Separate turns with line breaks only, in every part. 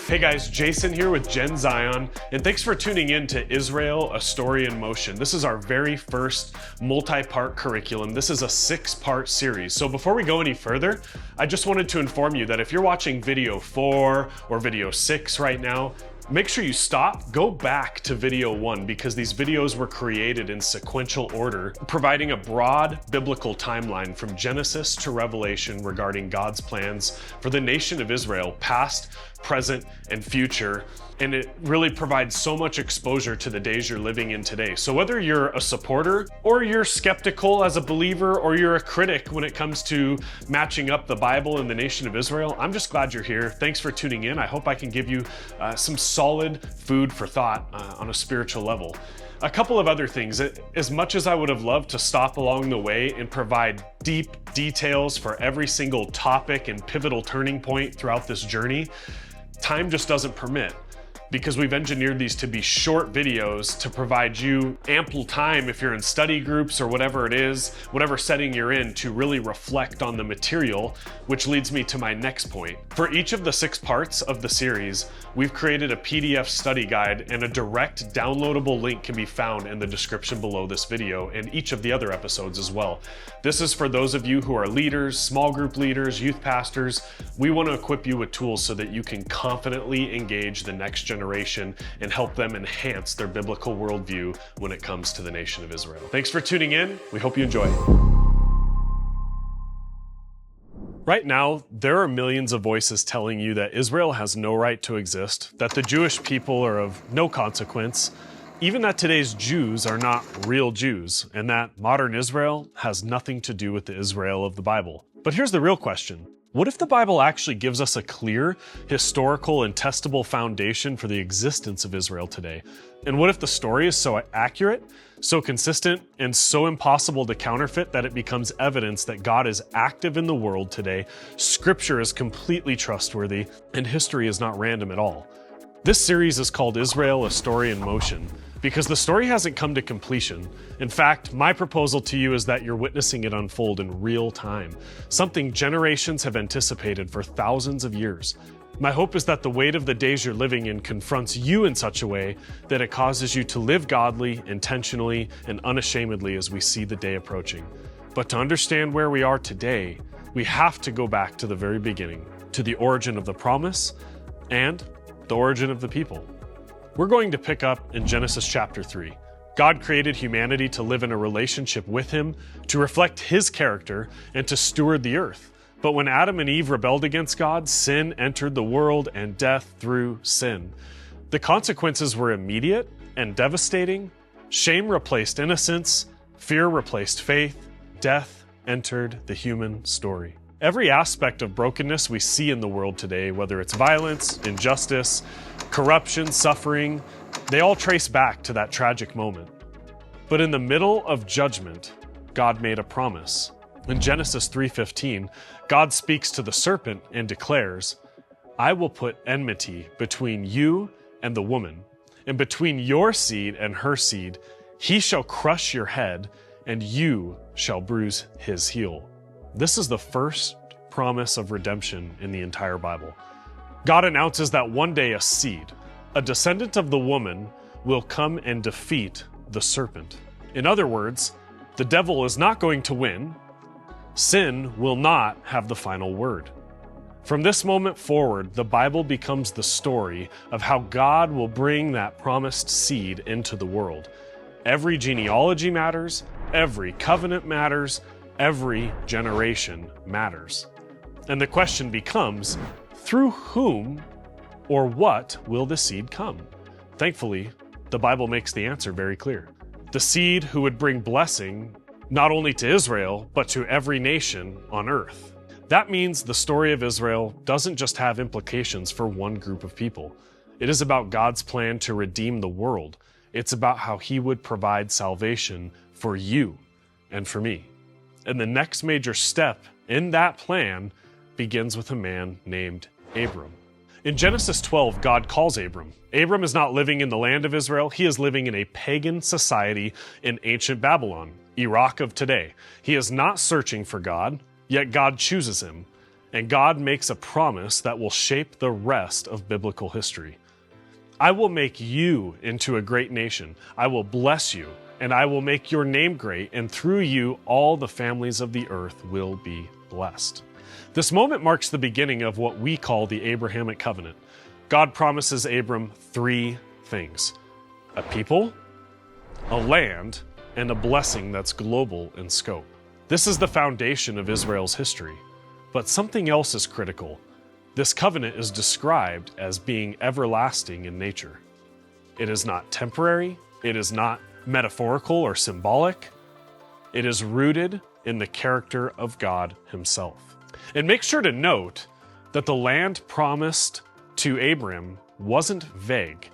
Hey guys, Jason here with Gen Zion, and thanks for tuning in to Israel, A Story in Motion. This is our very first multi-part curriculum. This is a 6-part series. So before we go any further, I just wanted to inform you that if you're watching video 4 or video 6 right now, make sure you stop, go back to video 1 because these videos were created in sequential order, providing a broad biblical timeline from Genesis to Revelation regarding God's plans for the nation of Israel, past, present, and future. And it really provides so much exposure to the days you're living in today. So whether you're a supporter or you're skeptical as a believer or you're a critic when it comes to matching up the Bible and the nation of Israel, I'm just glad you're here. Thanks for tuning in. I hope I can give you some solid food for thought on a spiritual level. A couple of other things. As much as I would have loved to stop along the way and provide deep details for every single topic and pivotal turning point throughout this journey, time just doesn't permit, because we've engineered these to be short videos to provide you ample time if you're in study groups or whatever it is, whatever setting you're in, to really reflect on the material, which leads me to my next point. For each of the 6 parts of the series, we've created a PDF study guide, and a direct downloadable link can be found in the description below this video and each of the other episodes as well. This is for those of you who are leaders, small group leaders, youth pastors. We want to equip you with tools so that you can confidently engage the next generation and help them enhance their biblical worldview when it comes to the nation of Israel. Thanks for tuning in. We hope you enjoy. Right now, there are millions of voices telling you that Israel has no right to exist, that the Jewish people are of no consequence, even that today's Jews are not real Jews, and that modern Israel has nothing to do with the Israel of the Bible. But here's the real question. What if the Bible actually gives us a clear, historical, and testable foundation for the existence of Israel today? And what if the story is so accurate, so consistent, and so impossible to counterfeit that it becomes evidence that God is active in the world today, Scripture is completely trustworthy, and history is not random at all? This series is called Israel, A Story in Motion, because the story hasn't come to completion. In fact, my proposal to you is that you're witnessing it unfold in real time, something generations have anticipated for thousands of years. My hope is that the weight of the days you're living in confronts you in such a way that it causes you to live godly, intentionally, and unashamedly as we see the day approaching. But to understand where we are today, we have to go back to the very beginning, to the origin of the promise and the origin of the people. We're going to pick up in Genesis chapter 3. God created humanity to live in a relationship with Him, to reflect His character, and to steward the earth. But when Adam and Eve rebelled against God, sin entered the world and death through sin. The consequences were immediate and devastating. Shame replaced innocence, fear replaced faith, death entered the human story. Every aspect of brokenness we see in the world today, whether it's violence, injustice, corruption, suffering, they all trace back to that tragic moment. But in the middle of judgment, God made a promise. In Genesis 3:15, God speaks to the serpent and declares, "I will put enmity between you and the woman, and between your seed and her seed. He shall crush your head, and you shall bruise his heel." This is the first promise of redemption in the entire Bible. God announces that one day a seed, a descendant of the woman, will come and defeat the serpent. In other words, the devil is not going to win. Sin will not have the final word. From this moment forward, the Bible becomes the story of how God will bring that promised seed into the world. Every genealogy matters, every covenant matters, every generation matters. And the question becomes, through whom or what will the seed come? Thankfully, the Bible makes the answer very clear. The seed who would bring blessing not only to Israel, but to every nation on earth. That means the story of Israel doesn't just have implications for one group of people. It is about God's plan to redeem the world. It's about how He would provide salvation for you and for me. And the next major step in that plan begins with a man named Abram. In Genesis 12, God calls Abram. Abram is not living in the land of Israel. He is living in a pagan society in ancient Babylon, Iraq of today. He is not searching for God, yet God chooses him. And God makes a promise that will shape the rest of biblical history. I will make you into a great nation. I will bless you, and I will make your name great, and through you all the families of the earth will be blessed. This moment marks the beginning of what we call the Abrahamic covenant. God promises Abram three things: a people, a land, and a blessing that's global in scope. This is the foundation of Israel's history. But something else is critical. This covenant is described as being everlasting in nature. It is not temporary, it is not metaphorical or symbolic. It is rooted in the character of God himself. And make sure to note that the land promised to Abram wasn't vague.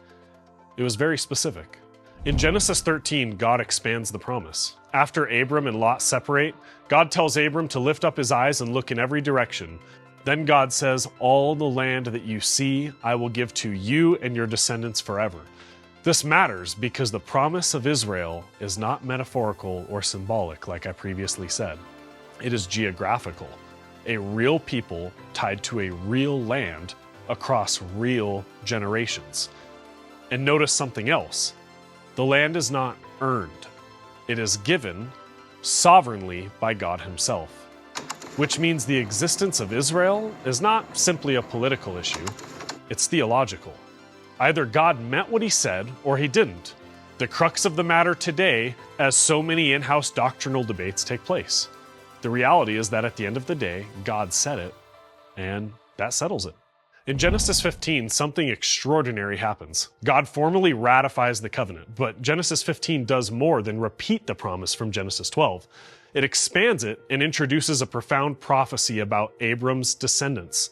It was very specific. In Genesis 13, God expands the promise. After Abram and Lot separate, God tells Abram to lift up his eyes and look in every direction. Then God says, "All the land that you see, I will give to you and your descendants forever." This matters because the promise of Israel is not metaphorical or symbolic, like I previously said. It is geographical, a real people tied to a real land across real generations. And notice something else. The land is not earned. It is given sovereignly by God himself, which means the existence of Israel is not simply a political issue, it's theological. Either God meant what he said or he didn't. The crux of the matter today, as so many in-house doctrinal debates take place. The reality is that at the end of the day, God said it, and that settles it. In Genesis 15, something extraordinary happens. God formally ratifies the covenant, but Genesis 15 does more than repeat the promise from Genesis 12. It expands it and introduces a profound prophecy about Abram's descendants.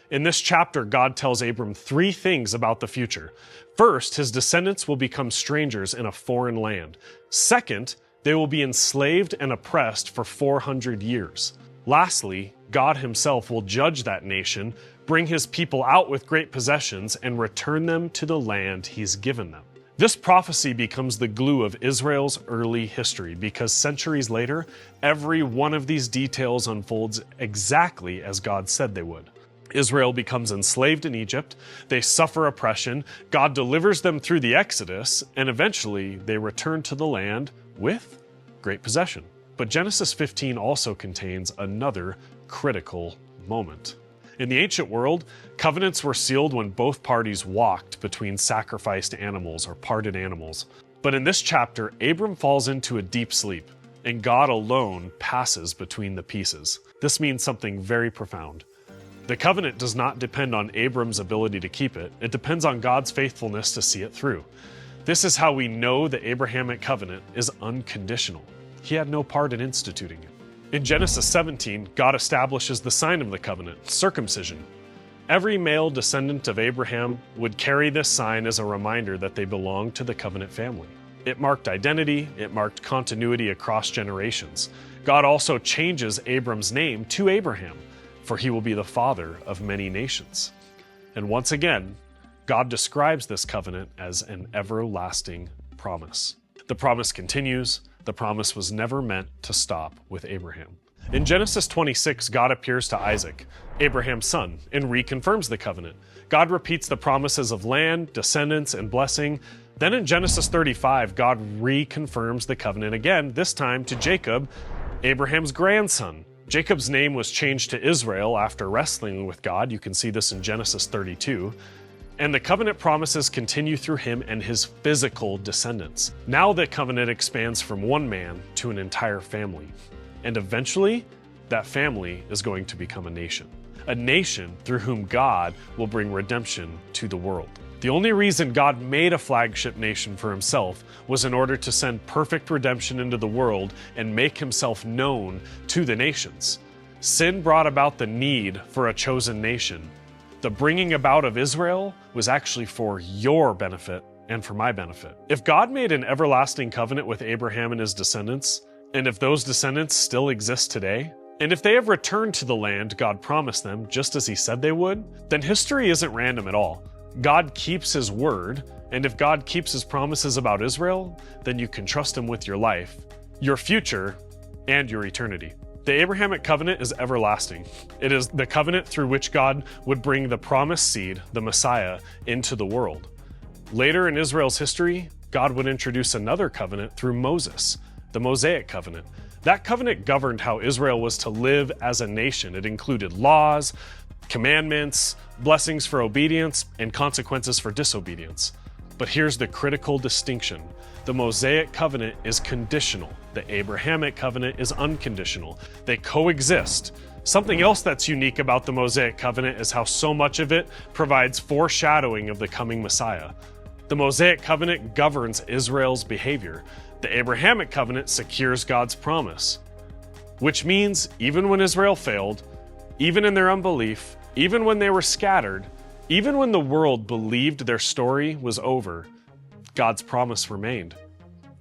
In this chapter, God tells Abram three things about the future. First, his descendants will become strangers in a foreign land. Second, they will be enslaved and oppressed for 400 years. Lastly, God himself will judge that nation, bring his people out with great possessions, and return them to the land he's given them. This prophecy becomes the glue of Israel's early history because centuries later, every one of these details unfolds exactly as God said they would. Israel becomes enslaved in Egypt, they suffer oppression, God delivers them through the Exodus, and eventually they return to the land with great possession. But Genesis 15 also contains another critical moment. In the ancient world, covenants were sealed when both parties walked between sacrificed animals or parted animals. But in this chapter, Abram falls into a deep sleep, and God alone passes between the pieces. This means something very profound. The covenant does not depend on Abram's ability to keep it. It depends on God's faithfulness to see it through. This is how we know the Abrahamic covenant is unconditional. He had no part in instituting it. In Genesis 17, God establishes the sign of the covenant, circumcision. Every male descendant of Abraham would carry this sign as a reminder that they belonged to the covenant family. It marked identity, it marked continuity across generations. God also changes Abram's name to Abraham, for he will be the father of many nations. And once again, God describes this covenant as an everlasting promise. The promise continues. The promise was never meant to stop with Abraham. In Genesis 26, God appears to Isaac, Abraham's son, and reconfirms the covenant. God repeats the promises of land, descendants, and blessing. Then in Genesis 35, God reconfirms the covenant again, this time to Jacob, Abraham's grandson. Jacob's name was changed to Israel after wrestling with God. You can see this in Genesis 32. And the covenant promises continue through him and his physical descendants. Now the covenant expands from one man to an entire family. And eventually, that family is going to become a nation through whom God will bring redemption to the world. The only reason God made a flagship nation for himself was in order to send perfect redemption into the world and make himself known to the nations. Sin brought about the need for a chosen nation. The bringing about of Israel was actually for your benefit and for my benefit. If God made an everlasting covenant with Abraham and his descendants, and if those descendants still exist today, and if they have returned to the land God promised them just as he said they would, then history isn't random at all. God keeps his word, and if God keeps his promises about Israel, then you can trust him with your life, your future, and your eternity. The Abrahamic covenant is everlasting. It is the covenant through which God would bring the promised seed, the Messiah, into the world. Later in Israel's history, God would introduce another covenant through Moses, the Mosaic covenant. That covenant governed how Israel was to live as a nation. It included laws, commandments, blessings for obedience, and consequences for disobedience. But here's the critical distinction. The Mosaic covenant is conditional. The Abrahamic covenant is unconditional. They coexist. Something else that's unique about the Mosaic covenant is how so much of it provides foreshadowing of the coming Messiah. The Mosaic covenant governs Israel's behavior. The Abrahamic covenant secures God's promise. Which means even when Israel failed, even in their unbelief, even when they were scattered, even when the world believed their story was over, God's promise remained.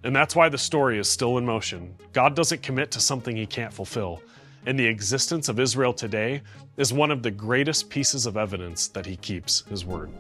And that's why the story is still in motion. God doesn't commit to something he can't fulfill. And the existence of Israel today is one of the greatest pieces of evidence that he keeps his word.